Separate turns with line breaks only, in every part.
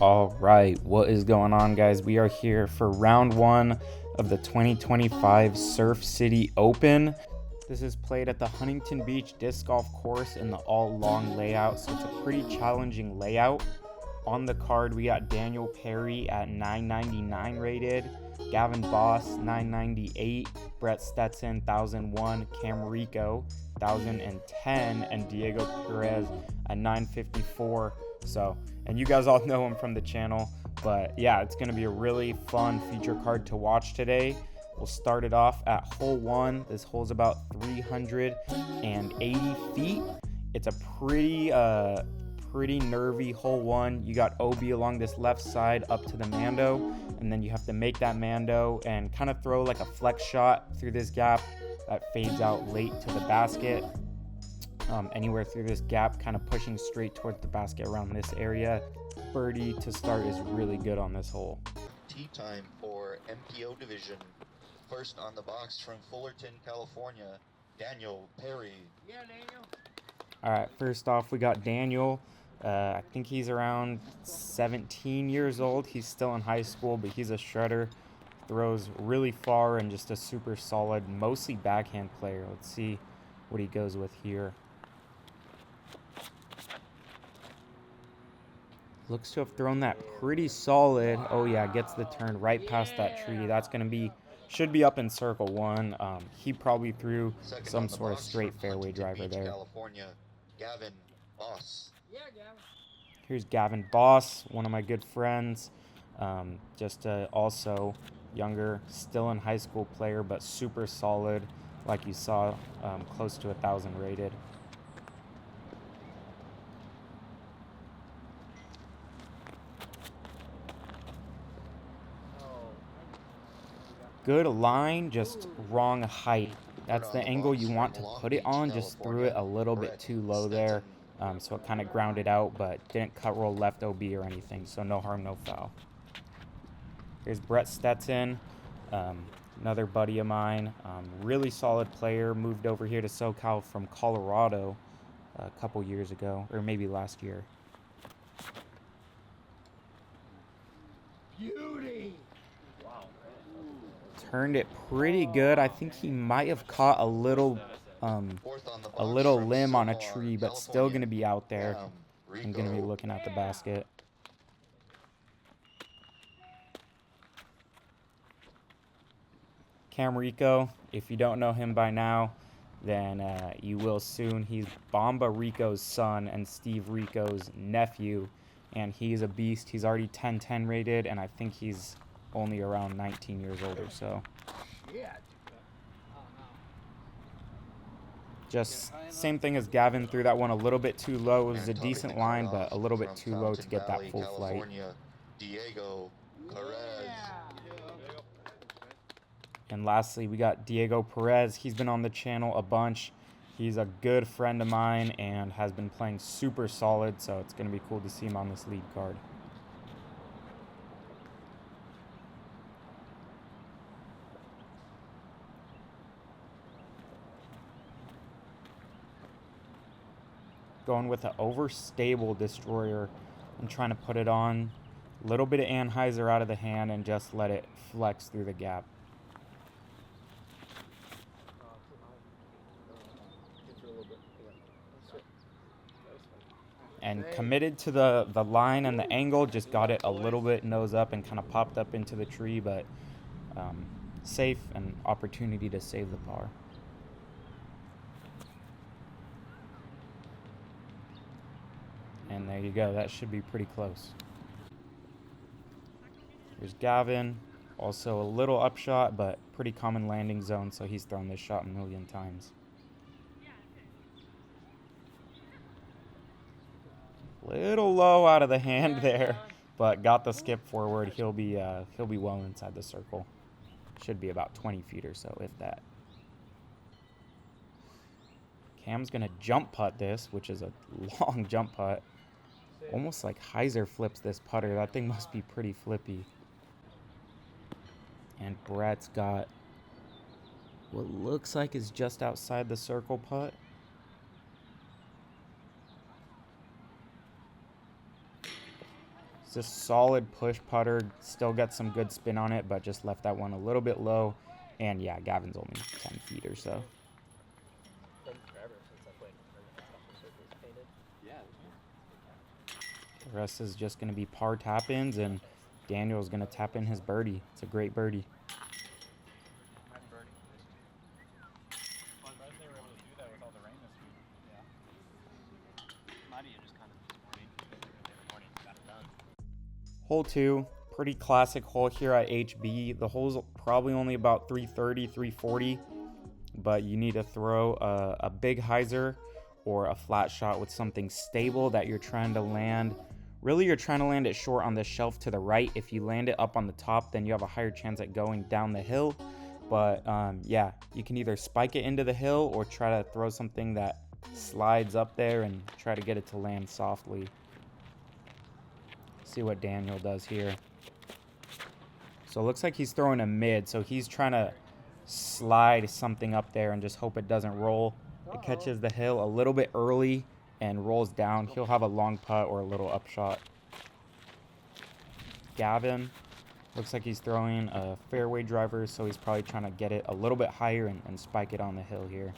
All right, what is going on, guys? We are here for round one of the 2025 Surf City Open. This is played at the Huntington Beach Disc Golf Course in the all-long layout, so it's a pretty challenging layout. On the card, we got Daniel Perry at 999 rated, Gavin Boss 998, Brett Stetson 1001, Cam Rico 1010, and Diego Perez at 954. And you guys all know him from the channel, but yeah, it's going to be a really fun feature card to watch today. We'll start it off at hole one. This hole's about 380 feet. It's a pretty nervy hole one. You got OB along this left side up to the Mando, and then you have to make that Mando and kind of throw like a flex shot through this gap that fades out late to the basket. Anywhere through this gap, kind of pushing straight towards the basket around this area. Birdie to start is really good on this hole.
Tee time for MPO division. First on the box from Fullerton, California, Daniel Perry.
Yeah, Daniel.
All right, first off, we got Daniel. I think he's around 17 years old. He's still in high school, but he's a shredder. Throws really far and just a super solid, mostly backhand player. Let's see what he goes with here. Looks to have thrown that pretty solid. Oh yeah, gets the turn right past that tree. That's going to be, should be up in circle one. He probably threw some sort of straight fairway driver there.
California, Gavin Boss.
Yeah, Gavin.
Here's Gavin Boss, one of my good friends. Also younger, still in high school player, but super solid. Like you saw, close to 1,000 rated. Good line, just wrong height. That's the angle you want to put it on. Just threw it a little bit too low there. So it kind of grounded out, but didn't cut roll left OB or anything. So no harm, no foul. Here's Brett Stetson, another buddy of mine. Really solid player. Moved over here to SoCal from Colorado a couple years ago, or maybe last year.
Beauty. Wow.
Turned it pretty good. I think he might have caught a little limb on a tree, but still going to be out there. I'm going to be looking at the basket. Cam Rico, if you don't know him by now, then you will soon. He's Bomba Rico's son and Steve Rico's nephew, and he's a beast. He's already 10-10 rated, and I think he's only around 19 years old or so. Just same thing as Gavin, threw that one a little bit too low. It was a decent line, but a little bit too low to get that full flight.
Diego Perez.
And lastly, we got Diego Perez. He's been on the channel a bunch. He's a good friend of mine and has been playing super solid, so it's going to be cool to see him on this lead card. Going with an overstable destroyer and trying to put it on. A little bit of Anheuser out of the hand and just let it flex through the gap. And committed to the line and the angle, just got it a little bit nose up and kind of popped up into the tree, but safe and opportunity to save the par. And there you go, that should be pretty close. Here's Gavin, also a little upshot, but pretty common landing zone, so he's thrown this shot a million times. Little low out of the hand there, but got the skip forward. He'll be well inside the circle. Should be about 20 feet or so, if that. Cam's gonna jump putt this, which is a long jump putt. Almost like Heiser flips this putter. That thing must be pretty flippy. And Brett's got what looks like is just outside the circle putt. It's a solid push putter. Still got some good spin on it, but just left that one a little bit low. And yeah, Gavin's only 10 feet or so. The rest is just going to be par tap-ins, and Daniel's going to tap in his birdie. It's a great birdie. Hole 2, pretty classic hole here at HB. The hole's probably only about 330, 340, but you need to throw a big hyzer or a flat shot with something stable that you're trying to land. Really, you're trying to land it short on the shelf to the right. If you land it up on the top, then you have a higher chance at going down the hill. But yeah, you can either spike it into the hill or try to throw something that slides up there and try to get it to land softly. See what Daniel does here. So it looks like he's throwing a mid, so he's trying to slide something up there and just hope it doesn't roll. It catches the hill a little bit early and rolls down. He'll have a long putt or a little upshot. Gavin looks like he's throwing a fairway driver, so he's probably trying to get it a little bit higher and spike it on the hill here.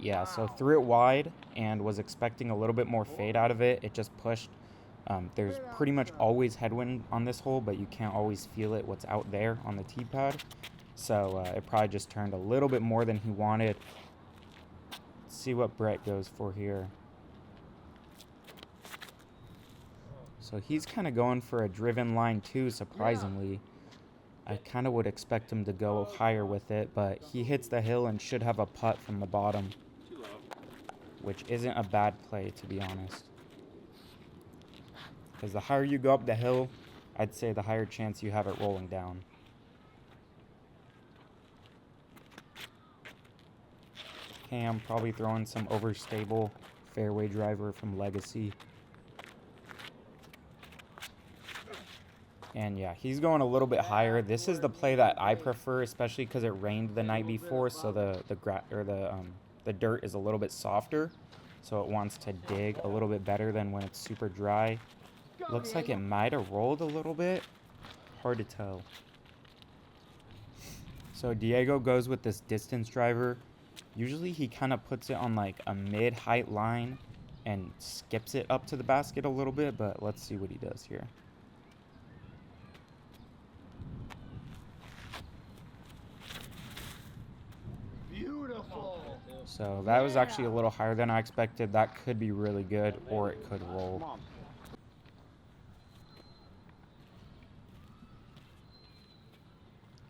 Yeah, so threw it wide and was expecting a little bit more fade out of it. It just pushed. There's pretty much always headwind on this hole, but you can't always feel it what's out there on the tee pad. So it probably just turned a little bit more than he wanted. Let's see what Brett goes for here. So he's kind of going for a driven line too, surprisingly. I kind of would expect him to go higher with it, but he hits the hill and should have a putt from the bottom, which isn't a bad play, to be honest. Because the higher you go up the hill, I'd say the higher chance you have it rolling down. Cam probably throwing some overstable fairway driver from Legacy. And yeah, he's going a little bit higher. This is the play that I prefer, especially because it rained the night before, so the dirt is a little bit softer, so it wants to dig a little bit better than when it's super dry. Looks like it might have rolled a little bit. Hard to tell. So Diego goes with this distance driver. Usually he kind of puts it on like a mid-height line and skips it up to the basket a little bit, but let's see what he does here. So that was actually a little higher than I expected. That could be really good, or it could roll.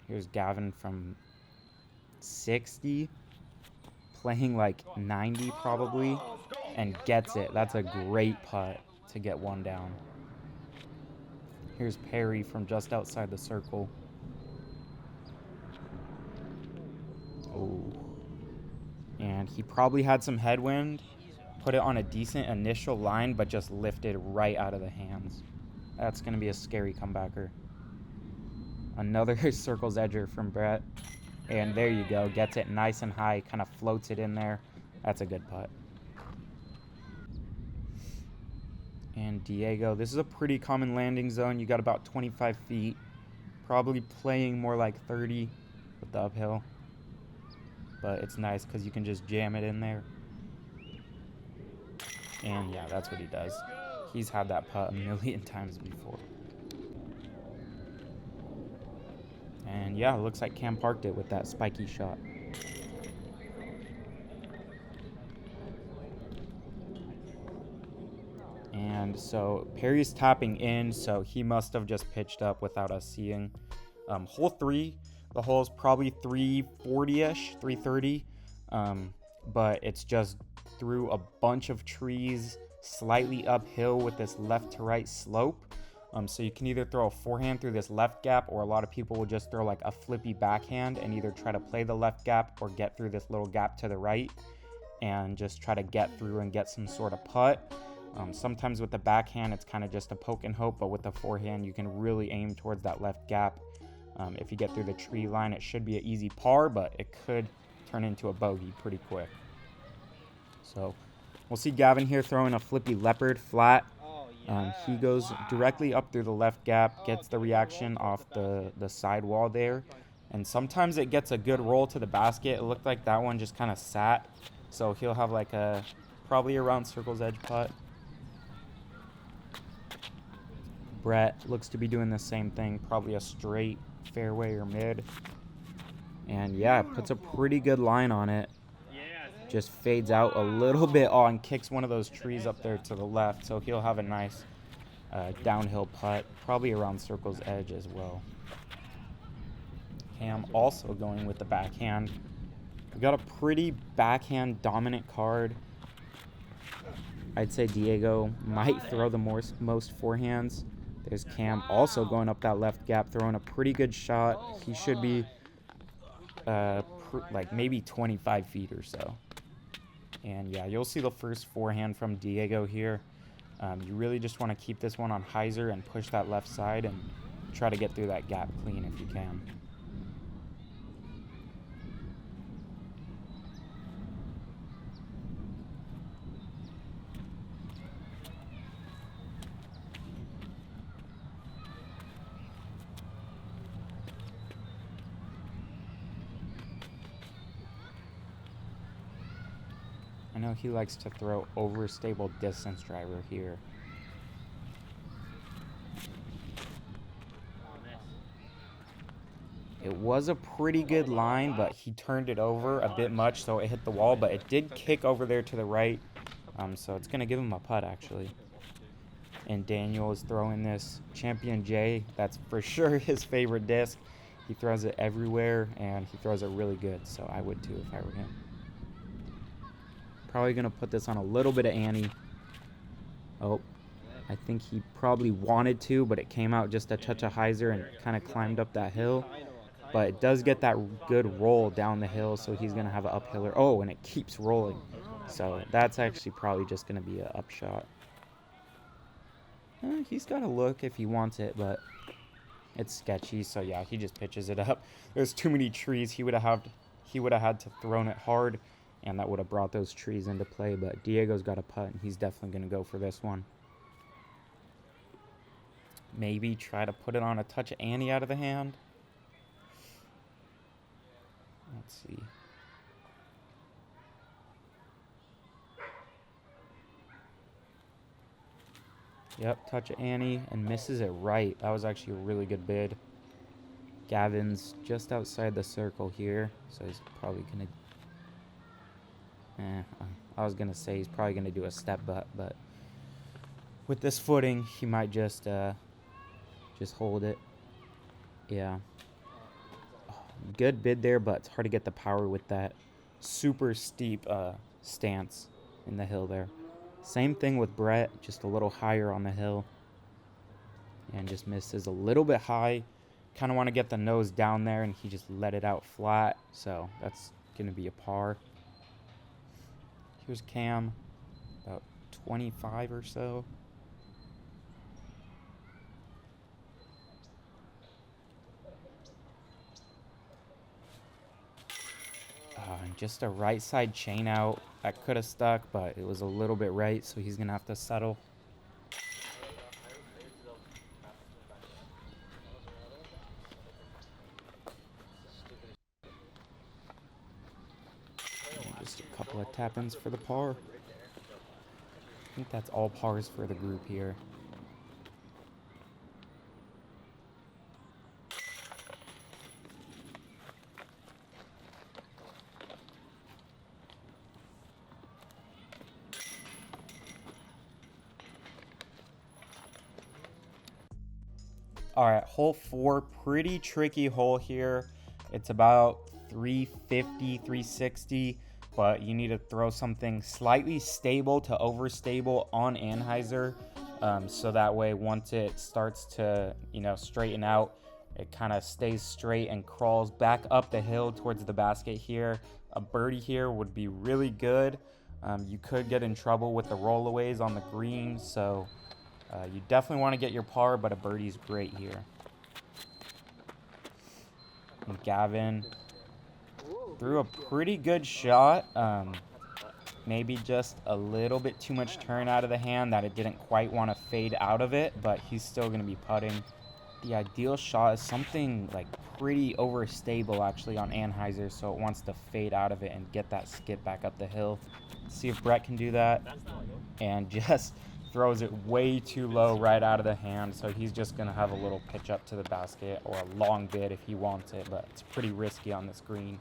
Here's Gavin from 60, playing like 90 probably, and gets it. That's a great putt to get one down. Here's Perry from just outside the circle. Oh. And he probably had some headwind, put it on a decent initial line, but just lifted right out of the hands. That's going to be a scary comebacker. Another circles edger from Brett. And there you go. Gets it nice and high, kind of floats it in there. That's a good putt. And Diego, this is a pretty common landing zone. You got about 25 feet. Probably playing more like 30 with the uphill. But it's nice because you can just jam it in there. And yeah, that's what he does. He's had that putt a million times before. And yeah, it looks like Cam parked it with that spiky shot. And so Perry's tapping in, so he must have just pitched up without us seeing. Hole 3. The hole is probably 340-ish, 330, but it's just through a bunch of trees, slightly uphill with this left to right slope. So you can either throw a forehand through this left gap, or a lot of people will just throw like a flippy backhand and either try to play the left gap or get through this little gap to the right and just try to get through and get some sort of putt. Sometimes with the backhand, it's kind of just a poke and hope, but with the forehand, you can really aim towards that left gap. If you get through the tree line, it should be an easy par, but it could turn into a bogey pretty quick. So we'll see Gavin here throwing a flippy leopard flat. He goes directly up through the left gap, gets the reaction off the sidewall there. And sometimes it gets a good roll to the basket. It looked like that one just kind of sat. So he'll have like a probably around circle's edge putt. Brett looks to be doing the same thing, probably a straight fairway or mid. And yeah, puts a pretty good line on it. Just fades out a little bit and kicks one of those trees up there to the left. So he'll have a nice downhill putt, probably around circle's edge as well. Cam also going with the backhand. We got a pretty backhand dominant card. I'd say Diego might throw the most forehands. There's Cam also going up that left gap, throwing a pretty good shot. He should be like maybe 25 feet or so. And yeah, you'll see the first forehand from Diego here. You really just want to keep this one on hyzer and push that left side and try to get through that gap clean if you can. I know he likes to throw overstable distance driver here. It was a pretty good line, but he turned it over a bit much, so it hit the wall, but it did kick over there to the right, so it's going to give him a putt, actually. And Daniel is throwing this Champion J. That's for sure his favorite disc. He throws it everywhere, and he throws it really good, so I would too if I were him. Probably going to put this on a little bit of ante. Oh, I think he probably wanted to, but it came out just a touch of hyzer and kind of climbed up that hill. But it does get that good roll down the hill, so he's going to have an uphiller. Oh, and it keeps rolling. So that's actually probably just going to be an upshot. He's got to look if he wants it, but it's sketchy. So yeah, he just pitches it up. There's too many trees. He would have had to thrown it hard, and that would have brought those trees into play. But Diego's got a putt, and he's definitely going to go for this one. Maybe try to put it on a touch of ante out of the hand. Let's see. Yep, touch of ante and misses it right. That was actually a really good bid. Gavin's just outside the circle here, so he's probably going to... I was going to say he's probably going to do a step butt, but with this footing, he might just hold it. Yeah. Good bid there, but it's hard to get the power with that super steep stance in the hill there. Same thing with Brett, just a little higher on the hill. And just misses a little bit high. Kind of want to get the nose down there, and he just let it out flat. So that's going to be a par. Here's Cam, about 25 or so. And just a right side chain out. That could have stuck, but it was a little bit right, so he's going to have to settle. And just a couple of tap-ins for the par. I think that's all pars for the group here. All right, hole 4, pretty tricky hole here. It's about 350, 360, but you need to throw something slightly stable to overstable on anhyzer, so that way once it starts to, straighten out, it kind of stays straight and crawls back up the hill towards the basket here. A birdie here would be really good. You could get in trouble with the rollaways on the green, so... you definitely want to get your par, but a birdie's great here. And Gavin threw a pretty good shot. Maybe just a little bit too much turn out of the hand that it didn't quite want to fade out of it, but he's still going to be putting. The ideal shot is something like pretty overstable actually on Anheuser, so it wants to fade out of it and get that skip back up the hill. Let's see if Brett can do that. And just throws it way too low right out of the hand, so he's just going to have a little pitch up to the basket or a long bid if he wants it, but it's pretty risky on this green.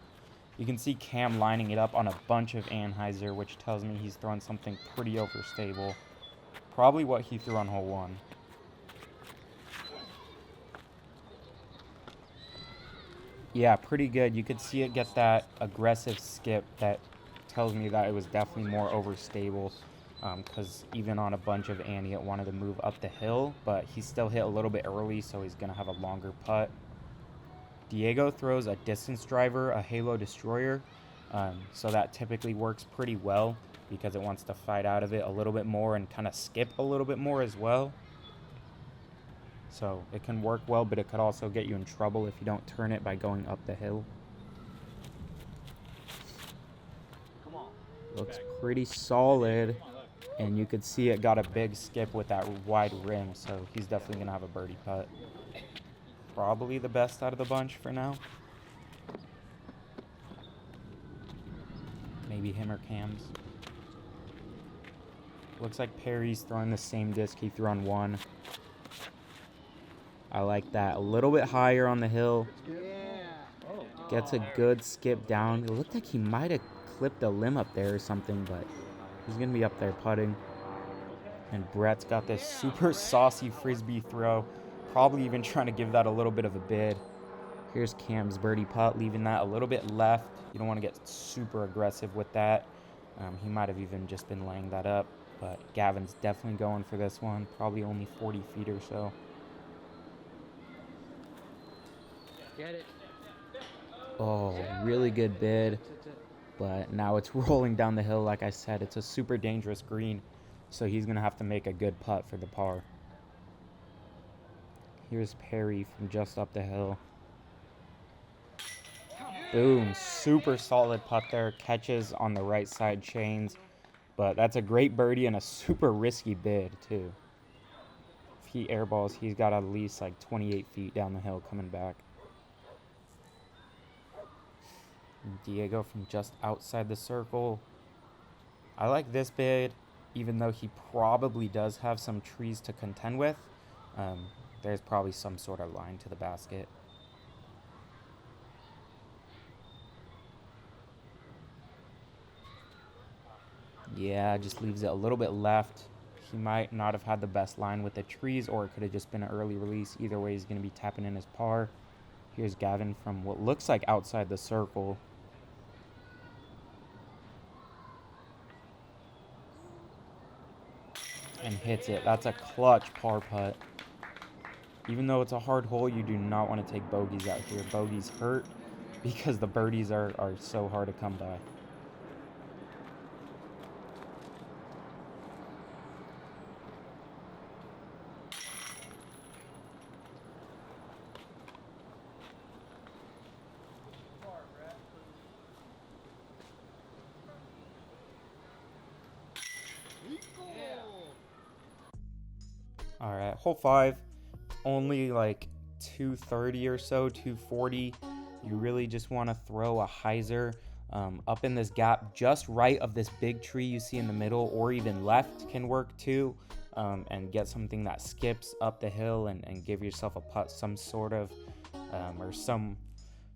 You can see Cam lining it up on a bunch of Anheuser, which tells me he's throwing something pretty overstable. Probably what he threw on hole 1. Yeah, pretty good. You could see it get that aggressive skip that tells me that it was definitely more overstable, because even on a bunch of Annie, it wanted to move up the hill, but he still hit a little bit early, so he's going to have a longer putt. Diego throws a distance driver, a Halo Destroyer, so that typically works pretty well because it wants to fight out of it a little bit more and kind of skip a little bit more as well. So it can work well, but it could also get you in trouble if you don't turn it by going up the hill. Looks pretty solid, and you could see it got a big skip with that wide rim, so he's definitely going to have a birdie putt. Probably the best out of the bunch for now. Maybe him or Cam's. Looks like Perry's throwing the same disc he threw on 1. I like that. A little bit higher on the hill. Gets a good skip down. It looked like he might have clipped a limb up there or something, but he's going to be up there putting. And Brett's got this super saucy frisbee throw. Probably even trying to give that a little bit of a bid. Here's Cam's birdie putt, leaving that a little bit left. You don't want to get super aggressive with that. He might have even just been laying that up, but Gavin's definitely going for this one. Probably only 40 feet or so.
Get it.
Oh, really good bid. But now it's rolling down the hill. Like I said, it's a super dangerous green, so he's going to have to make a good putt for the par. Here's Perry from just up the hill. Boom, super solid putt there. Catches on the right side chains. But that's a great birdie and a super risky bid, too. If he airballs, he's got at least like 28 feet down the hill coming back. And Diego from just outside the circle. I like this bid, even though he probably does have some trees to contend with. There's probably some sort of line to the basket. Yeah, just leaves it a little bit left. He might not have had the best line with the trees, or it could have just been an early release. Either way, he's going to be tapping in his par. Here's Gavin from what looks like outside the circle. And hits it. That's a clutch par putt. Even though it's a hard hole, you do not want to take bogeys out here. Bogeys hurt because the birdies are so hard to come by. All right, hole 5. Only like 230 or so, 240. You really just want to throw a hyzer up in this gap just right of this big tree you see in the middle, or even left can work too, and get something that skips up the hill and give yourself a putt some sort of, or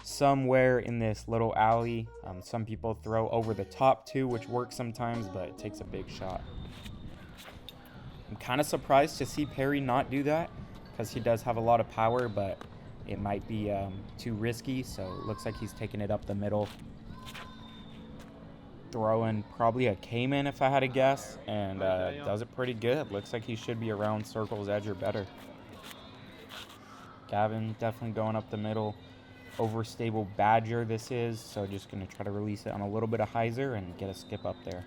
somewhere in this little alley. Some people throw over the top too, which works sometimes, but it takes a big shot. I'm kind of surprised to see Perry not do that, because he does have a lot of power, but it might be too risky, so it looks like he's taking it up the middle. Throwing probably a Cayman if I had to guess, and does it pretty good. Looks like he should be around circle's edge or better. Gavin definitely going up the middle. Overstable Badger this is, so just going to try to release it on a little bit of hyzer and get a skip up there.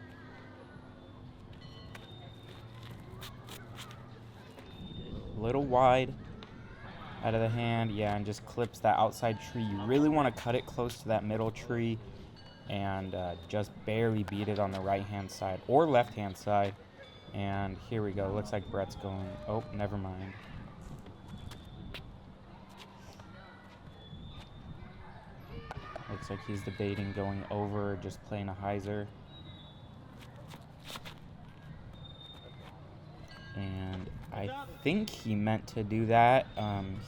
Little wide. out of the hand. Yeah, and just clips that outside tree. You really want to cut it close to that middle tree and just barely beat it on the right-hand side or left-hand side. And here we go. Looks like Brett's going. Oh, never mind. Looks like he's debating going over or just playing a hyzer. And I think he meant to do that.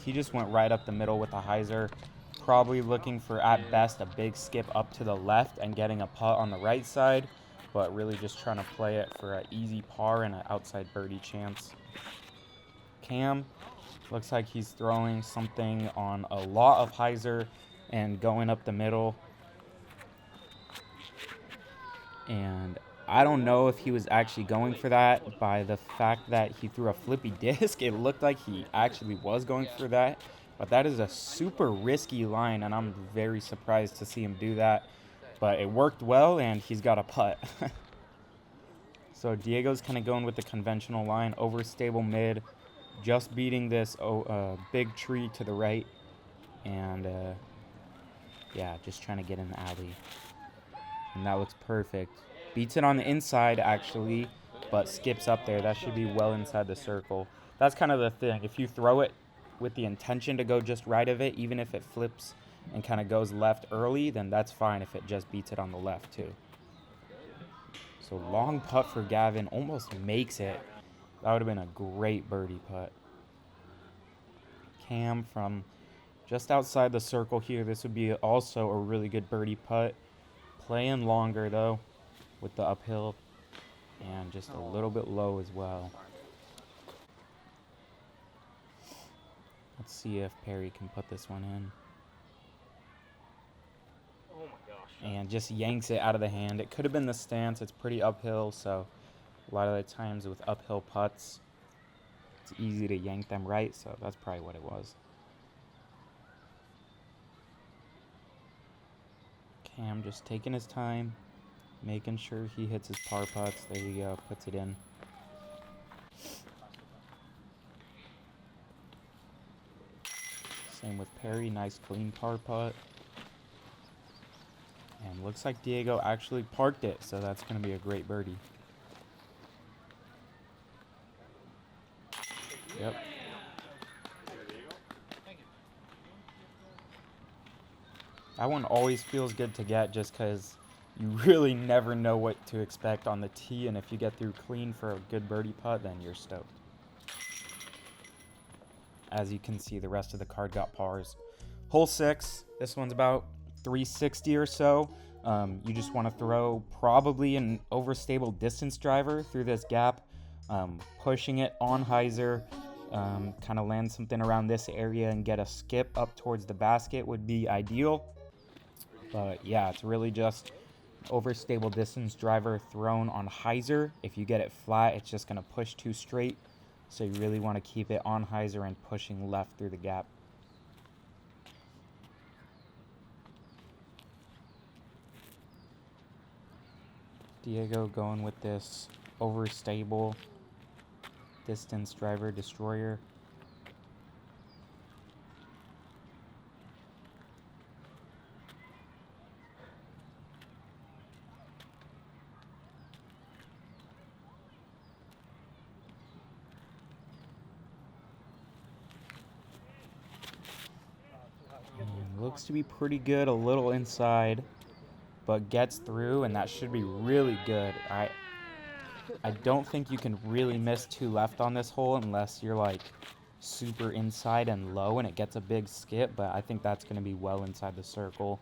He just went right up the middle with a hyzer, probably looking for, at best, a big skip up to the left and getting a putt on the right side, but really just trying to play it for an easy par and an outside birdie chance. Cam looks like he's throwing something on a lot of hyzer and going up the middle. And I don't know if he was actually going for that. By the fact that he threw a flippy disc, it looked like he actually was going for that. But that is a super risky line, and I'm very surprised to see him do that. But it worked well, and he's got a putt. So Diego's kind of going with the conventional line, overstable mid, just beating this big tree to the right. And, yeah, just trying to get in the alley. And that looks perfect. Beats it on the inside, actually, but skips up there. That should be well inside the circle. That's kind of the thing. If you throw it with the intention to go just right of it, even if it flips and kind of goes left early, then that's fine if it just beats it on the left, too. So long putt for Gavin. Almost makes it. That would have been a great birdie putt. Cam from just outside the circle here. This would be also a really good birdie putt. Playing longer, though, with the uphill, and just a little bit low as well. Let's see if Perry can put this one in.
Oh my gosh.
And just yanks it out of the hand. It could have been the stance. It's pretty uphill, so a lot of the times with uphill putts, it's easy to yank them right, so that's probably what it was. Cam just taking his time, making sure he hits his par putts. There you go, puts it in. Same with Perry, nice clean par putt. And looks like Diego actually parked it, so that's going to be a great birdie. Yep. That one always feels good to get just because you really never know what to expect on the tee, and if you get through clean for a good birdie putt, then you're stoked. As you can see, the rest of the card got pars. Hole 6, this one's about 360 or so. You just want to throw probably an overstable distance driver through this gap, pushing it on hyzer, kind of land something around this area and get a skip up towards the basket would be ideal. But yeah, it's really just overstable distance driver thrown on hyzer. If you get it flat, it's just going to push too straight. So you really want to keep it on hyzer and pushing left through the gap. Diego going with this overstable distance driver destroyer. Looks to be pretty good, a little inside, but gets through, and that should be really good. I don't think you can really miss two left on this hole unless you're like super inside and low and it gets a big skip, but I think that's going to be well inside the circle.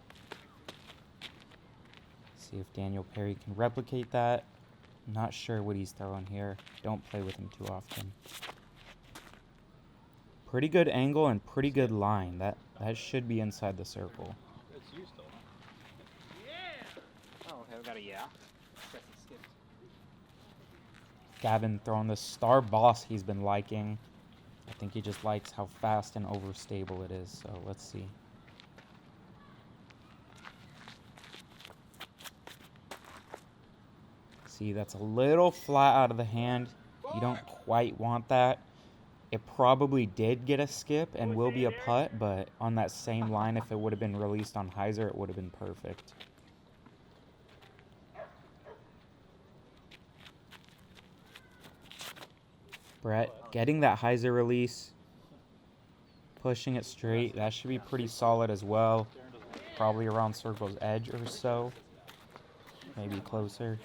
See if Daniel Perry can replicate that. Not sure what he's throwing here. Don't play with him too often. Pretty good angle and pretty good line. That should be inside the circle.
It's you still. Yeah! Oh, okay, we got a yeah.
Gavin throwing the star boss he's been liking. I think he just likes how fast and overstable it is, so let's see. See, that's a little flat out of the hand. You don't quite want that. It probably did get a skip and will be a putt, but on that same line, if it would have been released on hyzer, it would have been perfect. Brett getting that hyzer release, pushing it straight. That should be pretty solid as well. Probably around circle's edge or so. Maybe closer.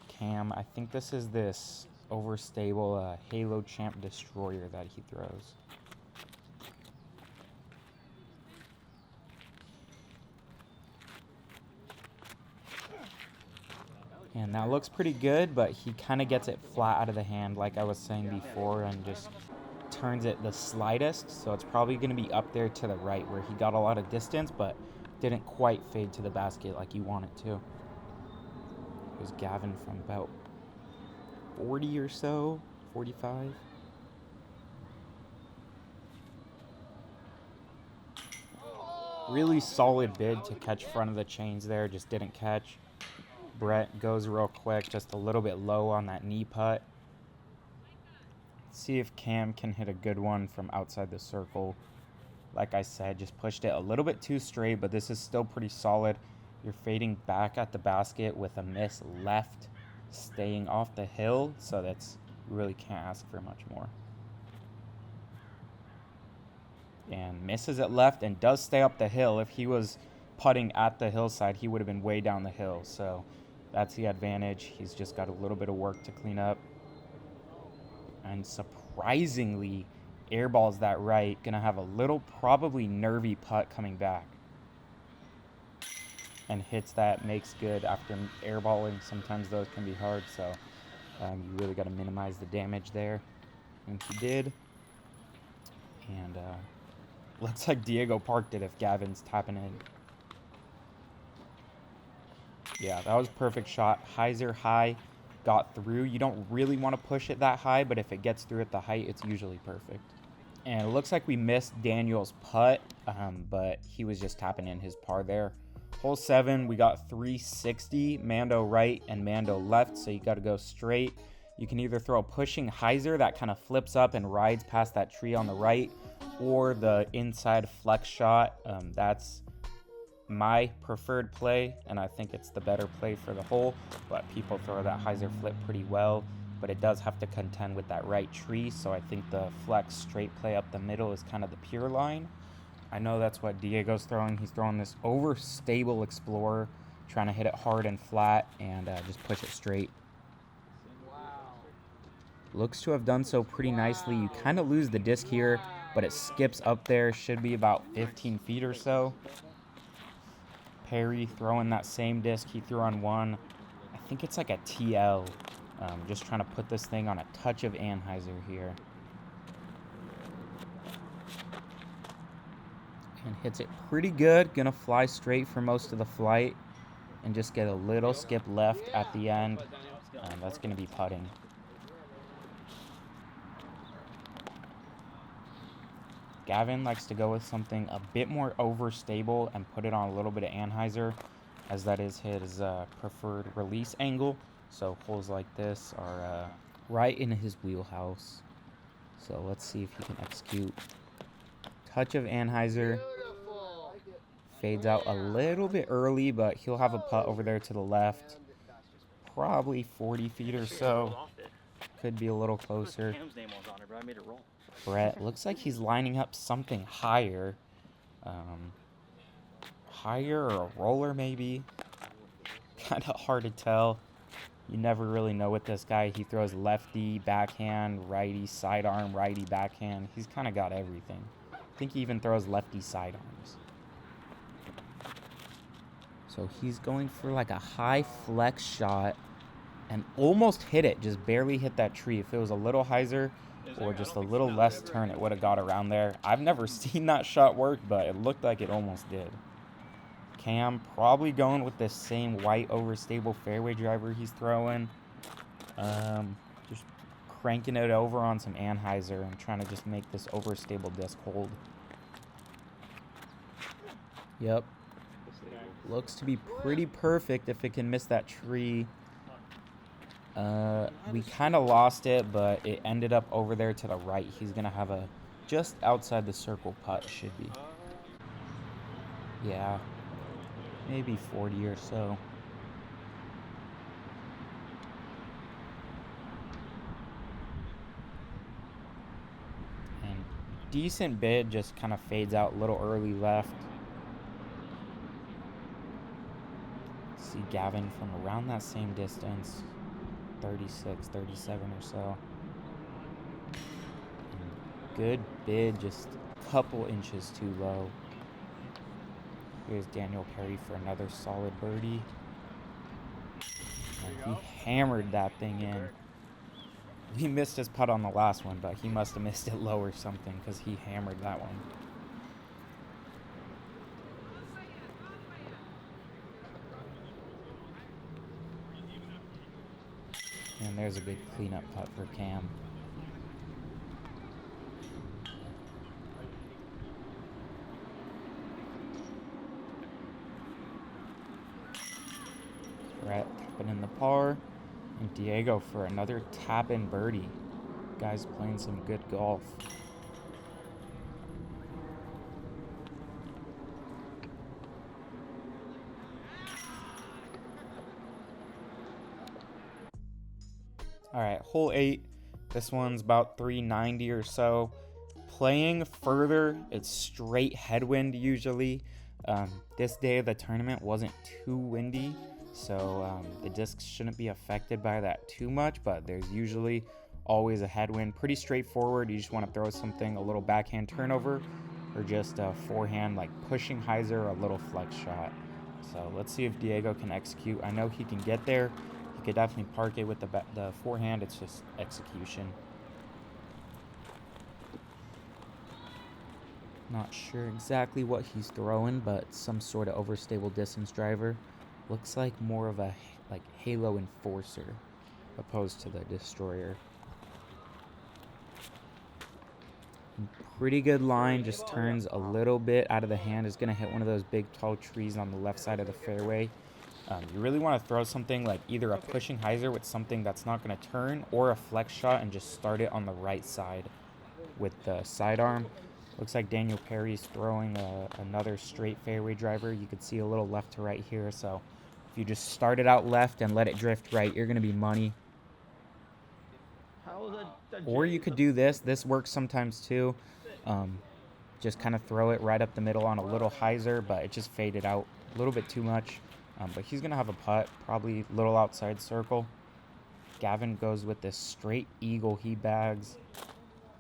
Cam, I think this is this overstable Halo Champ Destroyer that he throws. And that looks pretty good, but he kind of gets it flat out of the hand like I was saying before and just turns it the slightest. So it's probably going to be up there to the right where he got a lot of distance, but didn't quite fade to the basket like you want it to. It was Gavin from about 40 or so, 45. Really solid bid to catch front of the chains there, just didn't catch. Brett goes real quick, just a little bit low on that knee putt. Let's see if Cam can hit a good one from outside the circle. Like I said, just pushed it a little bit too straight, but this is still pretty solid. You're fading back at the basket with a miss left, staying off the hill, so that's, you really can't ask for much more. And misses it left and does stay up the hill. If he was putting at the hillside, he would have been way down the hill, so that's the advantage. He's just got a little bit of work to clean up. And surprisingly, airballs that right. Gonna have a little probably nervy putt coming back. And hits that, makes good after airballing. Sometimes those can be hard, so you really got to minimize the damage there. And he did. And looks like Diego parked it if Gavin's tapping in. Yeah, that was a perfect shot. Hyzer high, got through. You don't really want to push it that high, but if it gets through at the height, it's usually perfect. And it looks like we missed Daniel's putt, but he was just tapping in his par there. Hole 7, we got 360, Mando right and Mando left, so you got to go straight. You can either throw a pushing hyzer that kind of flips up and rides past that tree on the right, or the inside flex shot. That's my preferred play, and I think it's the better play for the hole, but people throw that hyzer flip pretty well, but it does have to contend with that right tree, so I think the flex straight play up the middle is kind of the pure line. I know that's what Diego's throwing. He's throwing this overstable Explorer, trying to hit it hard and flat and just push it straight.
Wow.
Looks to have done so pretty nicely. You kind of lose the disc here, but it skips up there. Should be about 15 feet or so. Perry throwing that same disc he threw on one. I think it's like a TL. Just trying to put this thing on a touch of anhyzer here. And hits it pretty good. Gonna fly straight for most of the flight and just get a little skip left at the end. That's gonna be putting. Gavin likes to go with something a bit more overstable and put it on a little bit of anhyzer, as that is his preferred release angle. So holes like this are right in his wheelhouse. So let's see if he can execute. Touch of anhyzer. Fades out a little bit early, but he'll have a putt over there to the left. Probably 40 feet or so. Could be a little closer.
Cam's name was on it, but I made it roll.
Brett looks like he's lining up something higher. Higher or a roller maybe. Kind of hard to tell. You never really know with this guy. He throws lefty, backhand, righty, sidearm, righty, backhand. He's kind of got everything. I think he even throws lefty sidearms. So he's going for like a high flex shot and almost hit it. Just barely hit that tree. If it was a little hyzer or just a little less turn, it would have got around there. I've never seen that shot work, but it looked like it almost did. Cam probably going with the same white overstable fairway driver he's throwing. Just cranking it over on some anhyzer and trying to just make this overstable disc hold. Yep. Looks to be pretty perfect if it can miss that tree. We kind of lost it, but it ended up over there to the right. He's going to have a just outside the circle putt, should be. Yeah, maybe 40 or so. And decent bid, just kind of fades out a little early left. See Gavin from around that same distance, 36, 37 or so. And good bid, just a couple inches too low. Here's Daniel Perry for another solid birdie. And he hammered that thing in. He missed his putt on the last one, but he must have missed it low or something because he hammered that one. And there's a big cleanup putt for Cam. Brett putting in the par. And Diego for another tap-in birdie. Guy's playing some good golf. All right, hole 8. This one's about 390 or so. Playing further, it's straight headwind usually. This day of the tournament wasn't too windy, so the discs shouldn't be affected by that too much, but there's usually always a headwind. Pretty straightforward. You just want to throw something, a little backhand turnover, or just a forehand like pushing hyzer or a little flex shot. So let's see if Diego can execute. I know he can get there. He could definitely park it with the forehand. It's just execution. Not sure exactly what he's throwing, but some sort of overstable distance driver. Looks like more of a like Halo Enforcer opposed to the Destroyer. Pretty good line, just turns a little bit out of the hand. Is going to hit one of those big tall trees on the left side of the fairway. You really want to throw something like either a pushing hyzer with something that's not going to turn, or a flex shot and just start it on the right side with the sidearm. Looks like Daniel Perry's throwing another straight fairway driver. You could see a little left to right here. So if you just start it out left and let it drift right, you're going to be money. Or you could do this. This works sometimes too. Just kind of throw it right up the middle on a little hyzer, but it just faded out a little bit too much. But he's going to have a putt, probably a little outside circle. Gavin goes with this straight eagle he bags.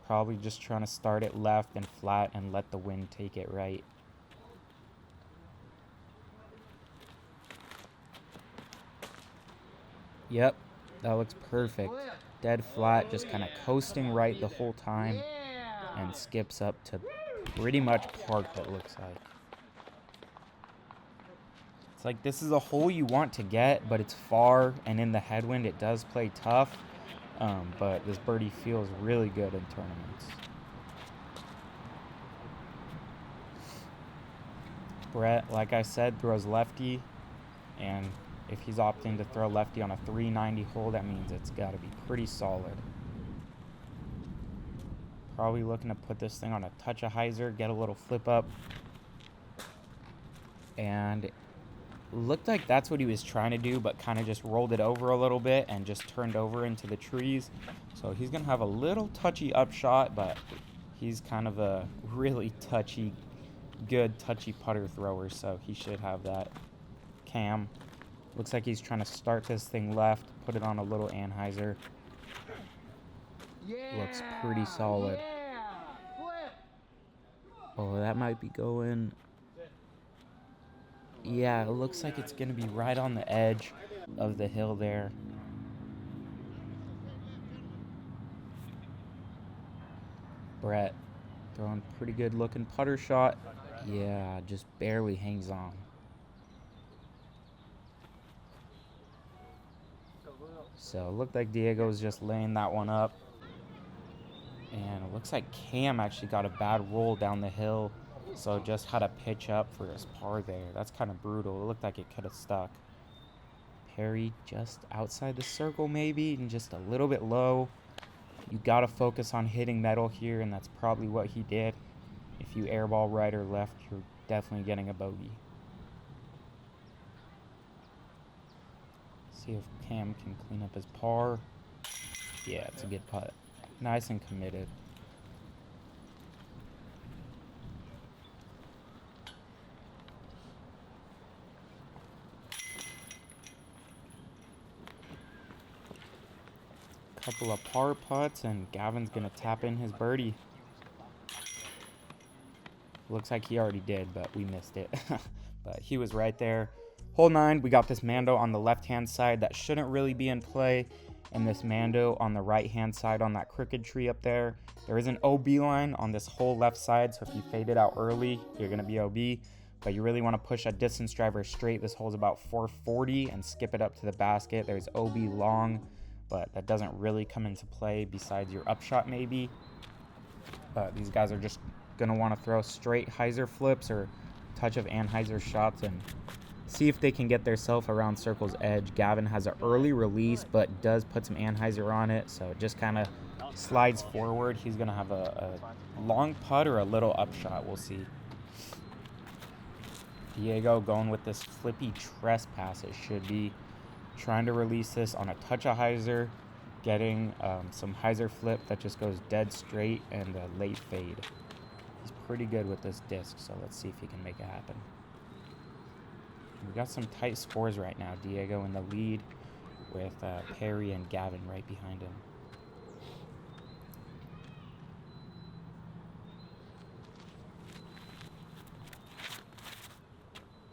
Probably just trying to start it left and flat and let the wind take it right. Yep, that looks perfect. Dead flat, just kind of coasting right the whole time, and skips up to pretty much parked, it looks like. It's like this is a hole you want to get, but it's far, and in the headwind it does play tough. But this birdie feels really good in tournaments. Brett, like I said, throws lefty, and if he's opting to throw lefty on a 390 hole, that means it's got to be pretty solid. Probably looking to put this thing on a touch of hyzer, get a little flip up, and looked like that's what he was trying to do, but kind of just rolled it over a little bit and just turned over into the trees. So he's going to have a little touchy upshot, but he's kind of a really good touchy putter thrower, so he should have that. Cam looks like he's trying to start this thing left, put it on a little anhyzer. Looks pretty solid. Oh, that might be going. Yeah, it looks like it's going to be right on the edge of the hill there. Brett throwing pretty good looking putter shot. Yeah, just barely hangs on. So it looked like Diego's just laying that one up. And it looks like Cam actually got a bad roll down the hill. So just had to pitch up for his par there. That's kind of brutal. It looked like it could have stuck. Perry just outside the circle maybe, and just a little bit low. You gotta focus on hitting metal here, and that's probably what he did. If you airball right or left, you're definitely getting a bogey. See if Cam can clean up his par. Yeah, it's a good putt. Nice and committed. Couple of par putts, and Gavin's gonna tap in his birdie. Looks like he already did, but we missed it. But he was right there. Hole 9, we got this Mando on the left-hand side that shouldn't really be in play, and this Mando on the right-hand side on that crooked tree up there. There is an OB line on this whole left side, so if you fade it out early, you're gonna be OB. But you really want to push a distance driver straight. This hole's about 440 and skip it up to the basket. There's OB long, but that doesn't really come into play besides your upshot maybe. But these guys are just going to want to throw straight hyzer flips or touch of anhyzer shots and see if they can get theirself around circle's edge. Gavin has an early release, but does put some anhyzer on it, so it just kind of slides forward. He's going to have a long putt or a little upshot. We'll see. Diego going with this flippy trespass, it should be. Trying to release this on a touch of hyzer, getting some hyzer flip that just goes dead straight and a late fade. He's pretty good with this disc, so let's see if he can make it happen. We got some tight scores right now. Diego in the lead with Perry and Gavin right behind him.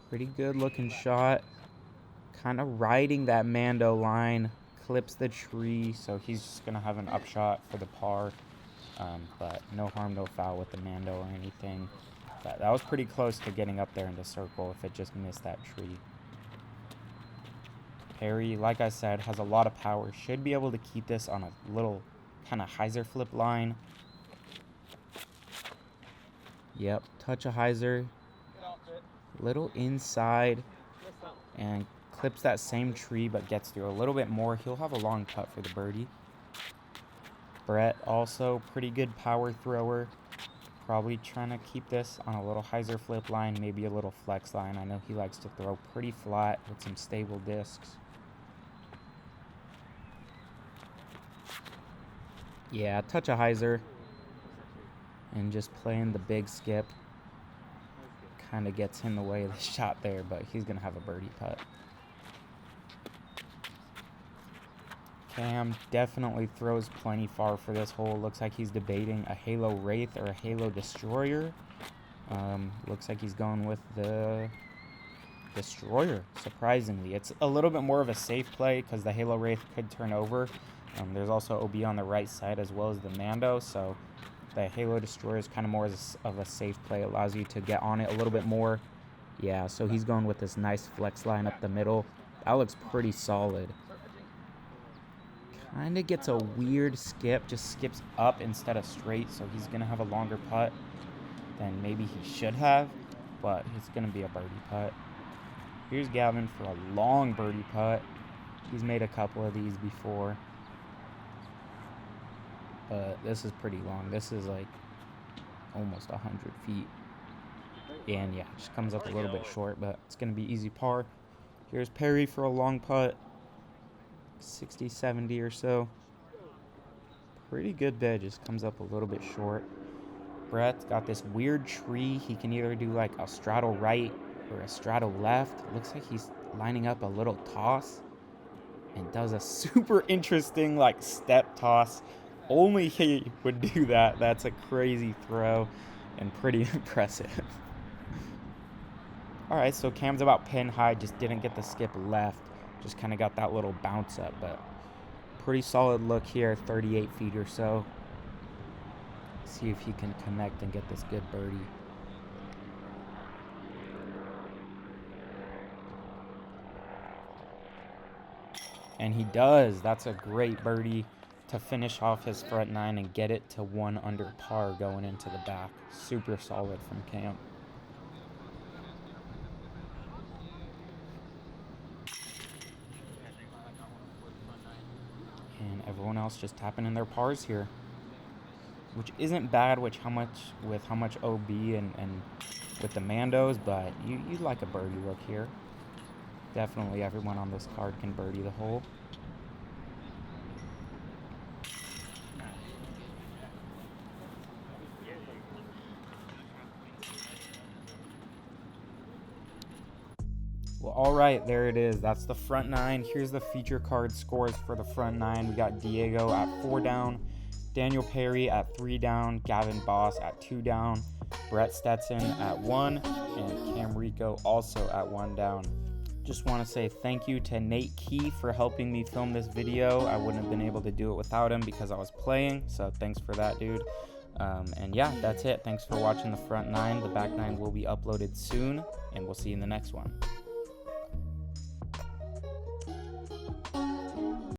Pretty good looking shot. Kind of riding that Mando line, clips the tree, so he's just going to have an upshot for the par. But no harm, no foul with the Mando or anything. But that was pretty close to getting up there in the circle if it just missed that tree. Perry, like I said, has a lot of power. Should be able to keep this on a little kind of hyzer flip line. Yep, touch of hyzer. Little inside. And clips that same tree but gets through a little bit more. He'll have a long putt for the birdie. Brett also pretty good power thrower. Probably trying to keep this on a little hyzer flip line, maybe a little flex line. I know he likes to throw pretty flat with some stable discs. Yeah, touch of hyzer. And just playing the big skip. Kind of gets in the way of the shot there, but he's going to have a birdie putt. Cam definitely throws plenty far for this hole. Looks like he's debating a Halo Wraith or a Halo Destroyer. Looks like he's going with the Destroyer, surprisingly. It's a little bit more of a safe play because the Halo Wraith could turn over. There's also OB on the right side as well as the Mando, so the Halo Destroyer is kind of more of a safe play. Allows you to get on it a little bit more. Yeah, so he's going with this nice flex line up the middle. That looks pretty solid. Kind of gets a weird skip. Just skips up instead of straight, so he's going to have a longer putt than maybe he should have. But it's going to be a birdie putt. Here's Gavin for a long birdie putt. He's made a couple of these before. But this is pretty long. This is like almost 100 feet. And yeah, just comes up a little bit short, but it's going to be easy par. Here's Perry for a long putt. 60, 70 or so. Pretty good bed, just comes up a little bit short. Brett's got this weird tree. He can either do like a straddle right or a straddle left. Looks like he's lining up a little toss and does a super interesting like step toss. Only he would do that. That's a crazy throw and pretty impressive. All right, so Cam's about pin high, just didn't get the skip left. Just kind of got that little bounce up, but pretty solid look here, 38 feet or so. See if he can connect and get this good birdie. And he does. That's a great birdie to finish off his front nine and get it to 1 under par going into the back. Super solid from Cam. everyone else just tapping in their pars here, which isn't bad with how much OB and with the Mandos, but you'd like a birdie look here. Definitely everyone on this card can birdie the hole. Well, all right, there it is. That's the front nine. Here's the feature card scores for the front nine. We got Diego at 4 down, Daniel Perry at 3 down, Gavin Boss at 2 down, Brett Stetson at 1, and Cam Rico also at 1 down. Just want to say thank you to Nate Key for helping me film this video. I wouldn't have been able to do it without him because I was playing, so thanks for that, dude. And yeah, that's it. Thanks for watching the front nine. The back nine will be uploaded soon, and we'll see you in the next one.